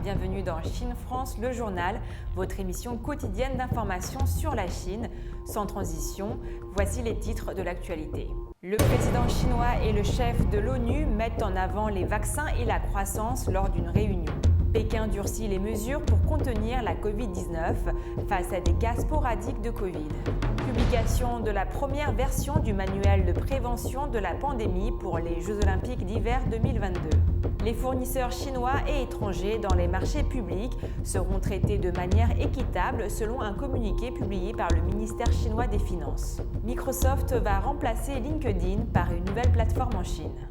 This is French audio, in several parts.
bienvenue dans Chine France, le journal, votre émission quotidienne d'information sur la Chine. Sans transition, voici les titres de l'actualité. Le président chinois et le chef de l'ONU mettent en avant les vaccins et la croissance lors d'une réunion. Pékin durcit les mesures pour contenir la Covid-19 face à des cas sporadiques de Covid. Publication de la première version du manuel de prévention de la pandémie pour les Jeux olympiques d'hiver 2022. Les fournisseurs chinois et étrangers dans les marchés publics seront traités de manière équitable selon un communiqué publié par le ministère chinois des Finances. Microsoft va remplacer LinkedIn par une nouvelle plateforme en Chine.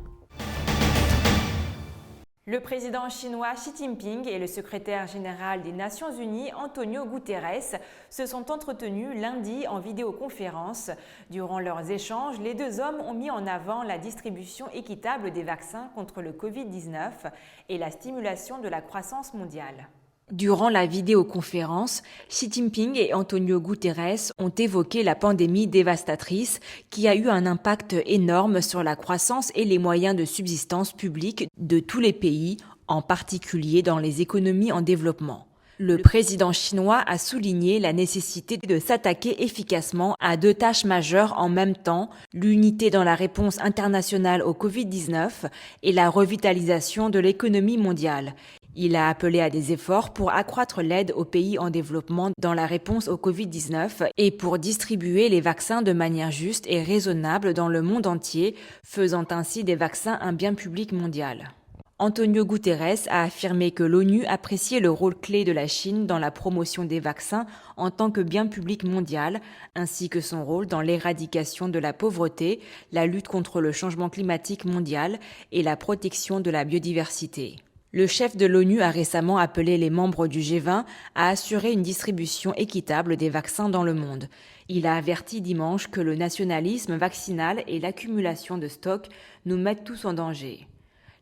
Le président chinois Xi Jinping et le secrétaire général des Nations Unies, Antonio Guterres, se sont entretenus lundi en vidéoconférence. Durant leurs échanges, les deux hommes ont mis en avant la distribution équitable des vaccins contre le Covid-19 et la stimulation de la croissance mondiale. Durant la vidéoconférence, Xi Jinping et Antonio Guterres ont évoqué la pandémie dévastatrice qui a eu un impact énorme sur la croissance et les moyens de subsistance publics de tous les pays, en particulier dans les économies en développement. Le président chinois a souligné la nécessité de s'attaquer efficacement à deux tâches majeures en même temps, l'unité dans la réponse internationale au Covid-19 et la revitalisation de l'économie mondiale. Il a appelé à des efforts pour accroître l'aide aux pays en développement dans la réponse au Covid-19 et pour distribuer les vaccins de manière juste et raisonnable dans le monde entier, faisant ainsi des vaccins un bien public mondial. Antonio Guterres a affirmé que l'ONU appréciait le rôle clé de la Chine dans la promotion des vaccins en tant que bien public mondial, ainsi que son rôle dans l'éradication de la pauvreté, la lutte contre le changement climatique mondial et la protection de la biodiversité. Le chef de l'ONU a récemment appelé les membres du G20 à assurer une distribution équitable des vaccins dans le monde. Il a averti dimanche que le nationalisme vaccinal et l'accumulation de stocks nous mettent tous en danger.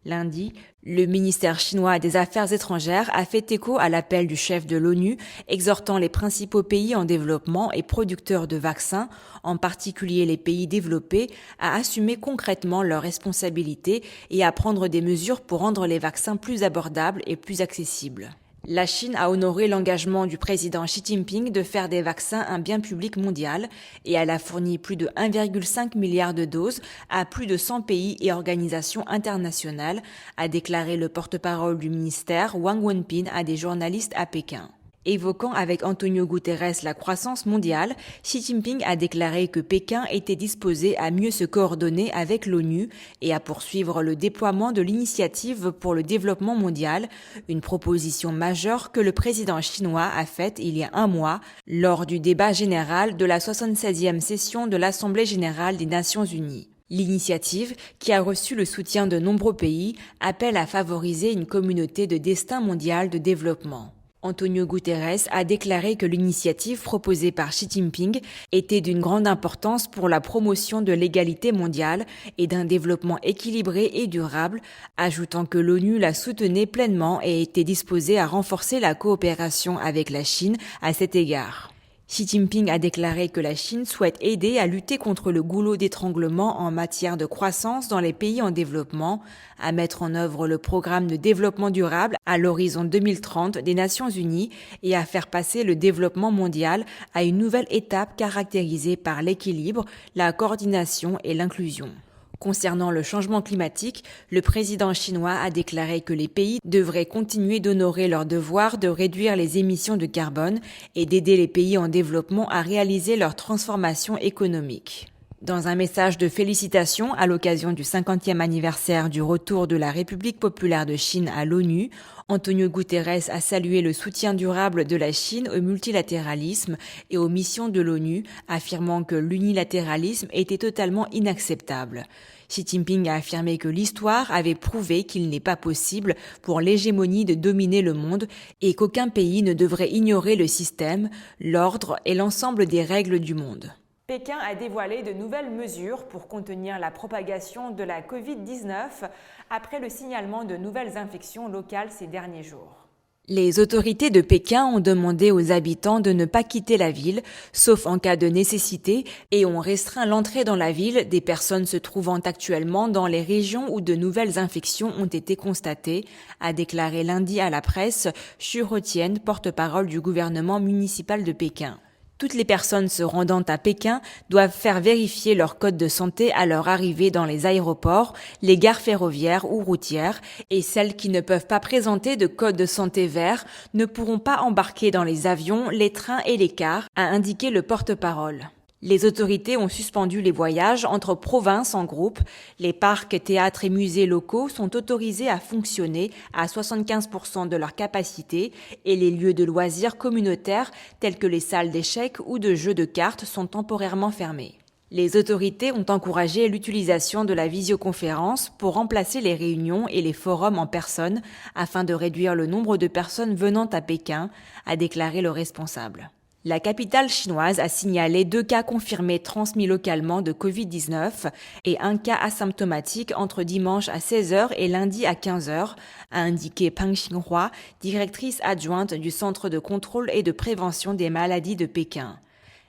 Lundi, le ministère chinois des Affaires étrangères a fait écho à l'appel du chef de l'ONU, exhortant les principaux pays en développement et producteurs de vaccins, en particulier les pays développés, à assumer concrètement leurs responsabilités et à prendre des mesures pour rendre les vaccins plus abordables et plus accessibles. La Chine a honoré l'engagement du président Xi Jinping de faire des vaccins un bien public mondial et elle a fourni plus de 1,5 milliard de doses à plus de 100 pays et organisations internationales, a déclaré le porte-parole du ministère Wang Wenbin à des journalistes à Pékin. Évoquant avec Antonio Guterres la croissance mondiale, Xi Jinping a déclaré que Pékin était disposé à mieux se coordonner avec l'ONU et à poursuivre le déploiement de l'initiative pour le développement mondial, une proposition majeure que le président chinois a faite il y a un mois lors du débat général de la 76e session de l'Assemblée générale des Nations unies. L'initiative, qui a reçu le soutien de nombreux pays, appelle à favoriser une communauté de destin mondial de développement. Antonio Guterres a déclaré que l'initiative proposée par Xi Jinping était d'une grande importance pour la promotion de l'égalité mondiale et d'un développement équilibré et durable, ajoutant que l'ONU la soutenait pleinement et était disposée à renforcer la coopération avec la Chine à cet égard. Xi Jinping a déclaré que la Chine souhaite aider à lutter contre le goulot d'étranglement en matière de croissance dans les pays en développement, à mettre en œuvre le programme de développement durable à l'horizon 2030 des Nations Unies et à faire passer le développement mondial à une nouvelle étape caractérisée par l'équilibre, la coordination et l'inclusion. Concernant le changement climatique, le président chinois a déclaré que les pays devraient continuer d'honorer leur devoir de réduire les émissions de carbone et d'aider les pays en développement à réaliser leur transformation économique. Dans un message de félicitations à l'occasion du 50e anniversaire du retour de la République populaire de Chine à l'ONU, Antonio Guterres a salué le soutien durable de la Chine au multilatéralisme et aux missions de l'ONU, affirmant que l'unilatéralisme était totalement inacceptable. Xi Jinping a affirmé que l'histoire avait prouvé qu'il n'est pas possible pour l'hégémonie de dominer le monde et qu'aucun pays ne devrait ignorer le système, l'ordre et l'ensemble des règles du monde. Pékin a dévoilé de nouvelles mesures pour contenir la propagation de la Covid-19 après le signalement de nouvelles infections locales ces derniers jours. Les autorités de Pékin ont demandé aux habitants de ne pas quitter la ville, sauf en cas de nécessité, et ont restreint l'entrée dans la ville des personnes se trouvant actuellement dans les régions où de nouvelles infections ont été constatées, a déclaré lundi à la presse Xu Retian, porte-parole du gouvernement municipal de Pékin. Toutes les personnes se rendant à Pékin doivent faire vérifier leur code de santé à leur arrivée dans les aéroports, les gares ferroviaires ou routières, et celles qui ne peuvent pas présenter de code de santé vert ne pourront pas embarquer dans les avions, les trains et les cars, a indiqué le porte-parole. Les autorités ont suspendu les voyages entre provinces en groupe. Les parcs, théâtres et musées locaux sont autorisés à fonctionner à 75% de leur capacité et les lieux de loisirs communautaires tels que les salles d'échecs ou de jeux de cartes sont temporairement fermés. Les autorités ont encouragé l'utilisation de la visioconférence pour remplacer les réunions et les forums en personne afin de réduire le nombre de personnes venant à Pékin, a déclaré le responsable. La capitale chinoise a signalé 2 cas confirmés transmis localement de Covid-19 et 1 cas asymptomatique entre dimanche à 16h et lundi à 15h, a indiqué Pang Xinhua, directrice adjointe du Centre de contrôle et de prévention des maladies de Pékin.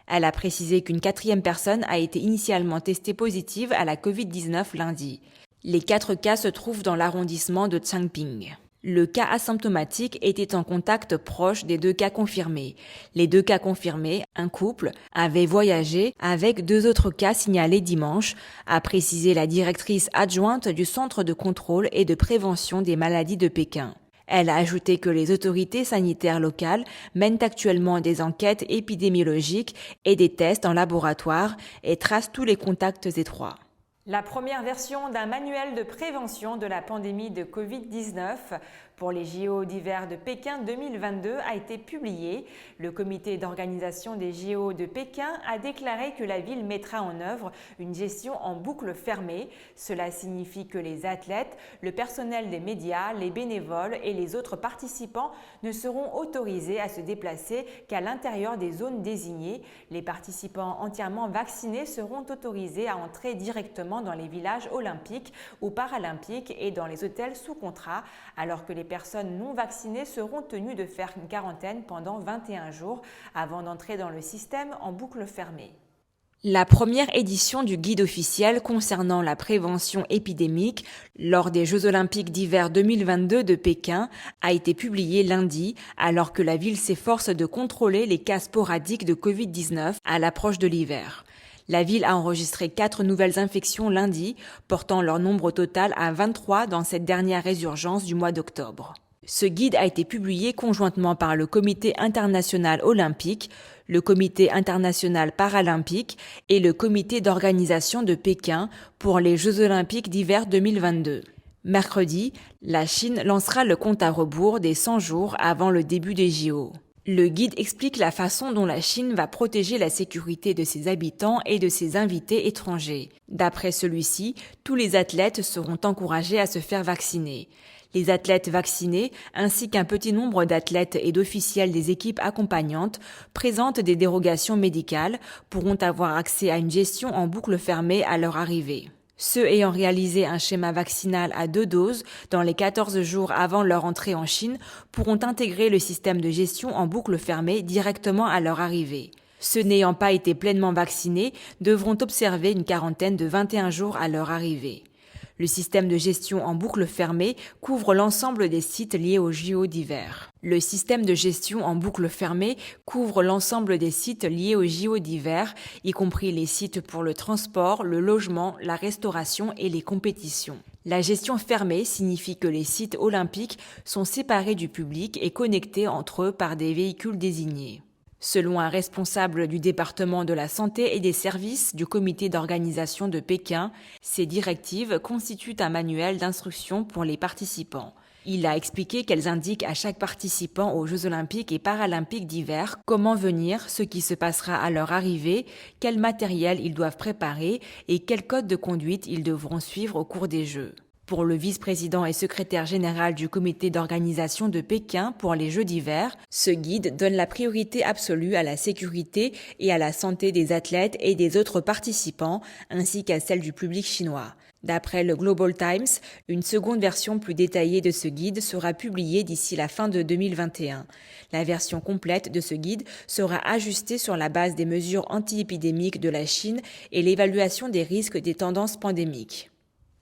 Elle a précisé qu'une 4e personne a été initialement testée positive à la Covid-19 lundi. Les 4 cas se trouvent dans l'arrondissement de Changping. Le cas asymptomatique était en contact proche des 2 cas confirmés. Les 2 cas confirmés, un couple, avaient voyagé avec 2 autres cas signalés dimanche, a précisé la directrice adjointe du Centre de contrôle et de prévention des maladies de Pékin. Elle a ajouté que les autorités sanitaires locales mènent actuellement des enquêtes épidémiologiques et des tests en laboratoire et tracent tous les contacts étroits. La première version d'un manuel de prévention de la pandémie de Covid-19 pour les JO d'hiver de Pékin 2022 a été publiée. Le comité d'organisation des JO de Pékin a déclaré que la ville mettra en œuvre une gestion en boucle fermée. Cela signifie que les athlètes, le personnel des médias, les bénévoles et les autres participants ne seront autorisés à se déplacer qu'à l'intérieur des zones désignées. Les participants entièrement vaccinés seront autorisés à entrer directement dans les villages olympiques ou paralympiques et dans les hôtels sous contrat, alors que les personnes non vaccinées seront tenues de faire une quarantaine pendant 21 jours avant d'entrer dans le système en boucle fermée. La première édition du guide officiel concernant la prévention épidémique lors des Jeux olympiques d'hiver 2022 de Pékin a été publiée lundi, alors que la ville s'efforce de contrôler les cas sporadiques de Covid-19 à l'approche de l'hiver. La ville a enregistré 4 nouvelles infections lundi, portant leur nombre total à 23 dans cette dernière résurgence du mois d'octobre. Ce guide a été publié conjointement par le Comité international olympique, le Comité international paralympique et le Comité d'organisation de Pékin pour les Jeux olympiques d'hiver 2022. Mercredi, la Chine lancera le compte à rebours des 100 jours avant le début des JO. Le guide explique la façon dont la Chine va protéger la sécurité de ses habitants et de ses invités étrangers. D'après celui-ci, tous les athlètes seront encouragés à se faire vacciner. Les athlètes vaccinés, ainsi qu'un petit nombre d'athlètes et d'officiels des équipes accompagnantes, présentent des dérogations médicales, pourront avoir accès à une gestion en boucle fermée à leur arrivée. Ceux ayant réalisé un schéma vaccinal à 2 doses dans les 14 jours avant leur entrée en Chine pourront intégrer le système de gestion en boucle fermée directement à leur arrivée. Ceux n'ayant pas été pleinement vaccinés devront observer une quarantaine de 21 jours à leur arrivée. Le système de gestion en boucle fermée couvre l'ensemble des sites liés aux JO d'hiver. Le système de gestion en boucle fermée couvre l'ensemble des sites liés aux JO d'hiver, y compris les sites pour le transport, le logement, la restauration et les compétitions. La gestion fermée signifie que les sites olympiques sont séparés du public et connectés entre eux par des véhicules désignés. Selon un responsable du département de la santé et des services du comité d'organisation de Pékin, ces directives constituent un manuel d'instruction pour les participants. Il a expliqué qu'elles indiquent à chaque participant aux Jeux olympiques et paralympiques d'hiver comment venir, ce qui se passera à leur arrivée, quel matériel ils doivent préparer et quel code de conduite ils devront suivre au cours des Jeux. Pour le vice-président et secrétaire général du comité d'organisation de Pékin pour les Jeux d'hiver, ce guide donne la priorité absolue à la sécurité et à la santé des athlètes et des autres participants, ainsi qu'à celle du public chinois. D'après le Global Times, une seconde version plus détaillée de ce guide sera publiée d'ici la fin de 2021. La version complète de ce guide sera ajustée sur la base des mesures anti-épidémiques de la Chine et l'évaluation des risques des tendances pandémiques.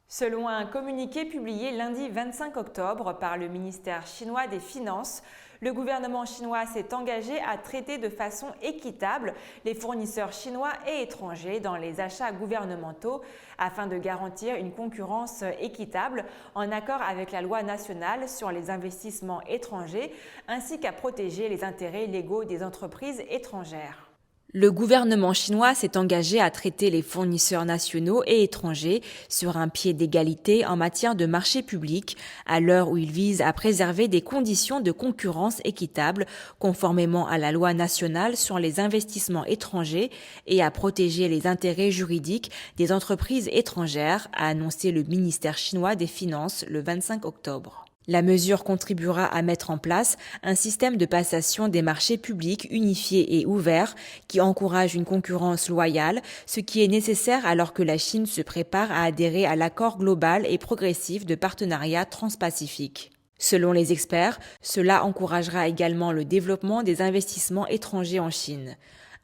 Selon un communiqué publié lundi 25 octobre par le ministère chinois des Finances, le gouvernement chinois s'est engagé à traiter de façon équitable les fournisseurs chinois et étrangers dans les achats gouvernementaux afin de garantir une concurrence équitable en accord avec la loi nationale sur les investissements étrangers ainsi qu'à protéger les intérêts légaux des entreprises étrangères. Le gouvernement chinois s'est engagé à traiter les fournisseurs nationaux et étrangers sur un pied d'égalité en matière de marché public, à l'heure où il vise à préserver des conditions de concurrence équitables conformément à la loi nationale sur les investissements étrangers et à protéger les intérêts juridiques des entreprises étrangères, a annoncé le ministère chinois des Finances le 25 octobre. La mesure contribuera à mettre en place un système de passation des marchés publics unifié et ouvert qui encourage une concurrence loyale, ce qui est nécessaire alors que la Chine se prépare à adhérer à l'accord global et progressif de partenariat transpacifique. Selon les experts, cela encouragera également le développement des investissements étrangers en Chine.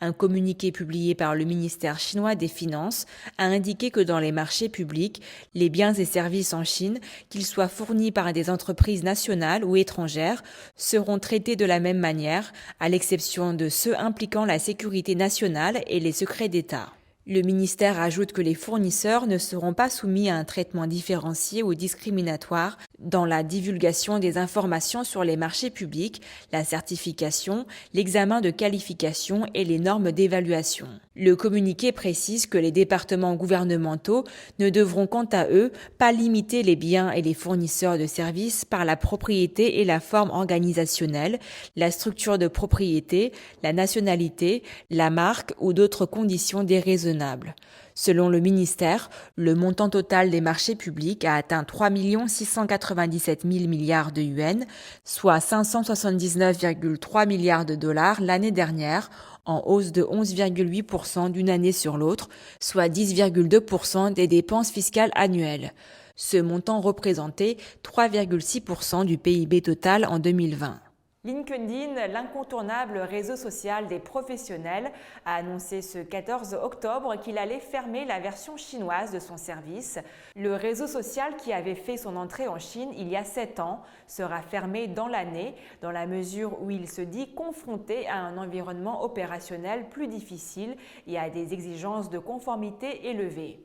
Un communiqué publié par le ministère chinois des Finances a indiqué que dans les marchés publics, les biens et services en Chine, qu'ils soient fournis par des entreprises nationales ou étrangères, seront traités de la même manière, à l'exception de ceux impliquant la sécurité nationale et les secrets d'État. Le ministère ajoute que les fournisseurs ne seront pas soumis à un traitement différencié ou discriminatoire dans la divulgation des informations sur les marchés publics, la certification, l'examen de qualification et les normes d'évaluation. Le communiqué précise que les départements gouvernementaux ne devront quant à eux pas limiter les biens et les fournisseurs de services par la propriété et la forme organisationnelle, la structure de propriété, la nationalité, la marque ou d'autres conditions déraisonnables. Selon le ministère, le montant total des marchés publics a atteint 3 697 000 milliards de yuans, soit 579,3 milliards de dollars l'année dernière, en hausse de 11,8% d'une année sur l'autre, soit 10,2% des dépenses fiscales annuelles. Ce montant représentait 3,6% du PIB total en 2020. LinkedIn, l'incontournable réseau social des professionnels, a annoncé ce 14 octobre qu'il allait fermer la version chinoise de son service. Le réseau social qui avait fait son entrée en Chine il y a 7 ans sera fermé dans l'année, dans la mesure où il se dit confronté à un environnement opérationnel plus difficile et à des exigences de conformité élevées.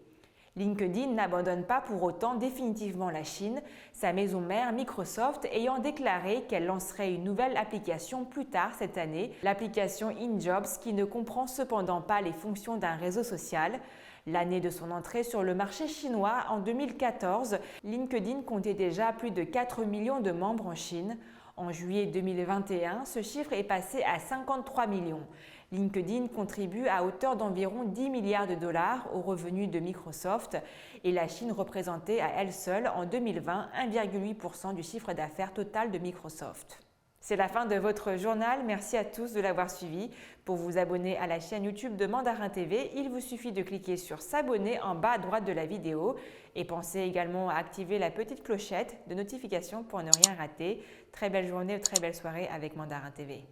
LinkedIn n'abandonne pas pour autant définitivement la Chine, sa maison mère Microsoft ayant déclaré qu'elle lancerait une nouvelle application plus tard cette année, l'application InJobs qui ne comprend cependant pas les fonctions d'un réseau social. L'année de son entrée sur le marché chinois en 2014, LinkedIn comptait déjà plus de 4 millions de membres en Chine. En juillet 2021, ce chiffre est passé à 53 millions. LinkedIn contribue à hauteur d'environ 10 milliards de dollars aux revenus de Microsoft et la Chine représentait à elle seule en 2020 1,8% du chiffre d'affaires total de Microsoft. C'est la fin de votre journal, merci à tous de l'avoir suivi. Pour vous abonner à la chaîne YouTube de Mandarin TV, il vous suffit de cliquer sur s'abonner en bas à droite de la vidéo et pensez également à activer la petite clochette de notification pour ne rien rater. Très belle journée ou très belle soirée avec Mandarin TV.